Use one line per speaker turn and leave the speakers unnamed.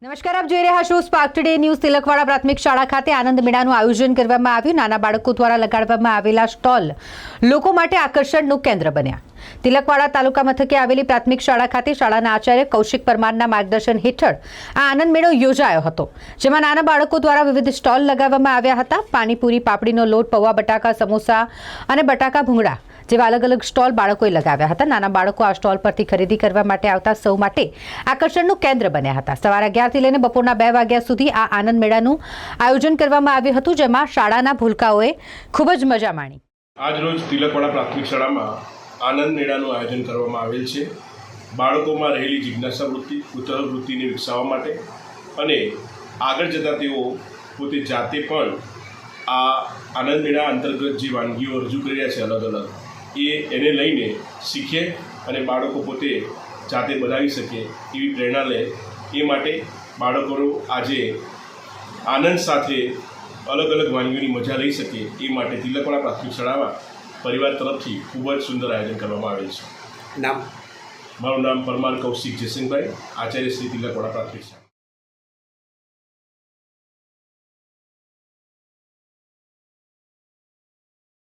નમસ્કાર, આપ જોઈ રહ્યા છો સ્પાર્ક ટુડે ન્યૂઝ। તિલકવાડા પ્રાથમિક શાળા ખાતે આનંદ મેળાનું આયોજન કરવામાં આવ્યું। નાના બાળકો દ્વારા લગાડવામાં આવેલા સ્ટોલ લોકો માટે આકર્ષણનું કેન્દ્ર બન્યા। તિલકવાડા તાલુકા મથકે આવેલી પ્રાથમિક શાળા ખાતે શાળાના આચાર્ય કૌશિક પરમારના માર્ગદર્શન હેઠળ આ આનંદ મેળો યોજાયો હતો, જેમાં નાના બાળકો દ્વારા વિવિધ સ્ટોલ લગાવવામાં આવ્યા હતા। પાણીપુરી, પાપડીનો લોટ, પૌવા બટાકા, સમોસા અને બટાકા ભૂંગળા જેવા અલગ અલગ સ્ટોલ બાળકોએ લગાવ્યા હતા। નાના બાળકો આ સ્ટોલ પરથી ખરીદી કરવા માટે આવતા સૌ માટે આકર્ષણનું કેન્દ્ર બન્યા હતા। સવારે 11 થી લઈને બપોરના 2 વાગ્યા સુધી આ આનંદ મેળાનું આયોજન કરવામાં આવ્યું હતું, જેમાં શાળાના ભૂલકાઓએ ખૂબ જ મજા માણી।
આજ રોજ તિલકવાડા પ્રાથમિક શાળામાં આનંદ મેળાનું આયોજન કરવામાં આવેલ છે। બાળકોમાં રહેલી જિજ્ઞાસા વૃત્તિ, કુતૂહલ વૃત્તિને વિકસાવવા માટે અને આગળ જતાં તેઓ પોતે જાતે પણ આ આનંદ મેળા અંતર્ગત જે વાનગીઓ રજૂ કરી રહ્યા છે અલગ અલગ એને લઈને શીખે અને બાળકો પોતે જાતે બનાવી શકે એવી પ્રેરણા લે। એ માટે બાળકોનો આજે આનંદ સાથે અલગ અલગ વાનગીઓની મજા લઈ શકે એ માટે તિલકવાડા પ્રાથમિક શાળામાં પરિવાર તરફથી ખૂબ જ સુંદર આયોજન કરવામાં આવેલ છે।
નામ?
મારું નામ પરમાર કૌશિક જયસિંહભાઈ, આચાર્ય શ્રી તિલકવાડા પ્રાથમિક શાળા।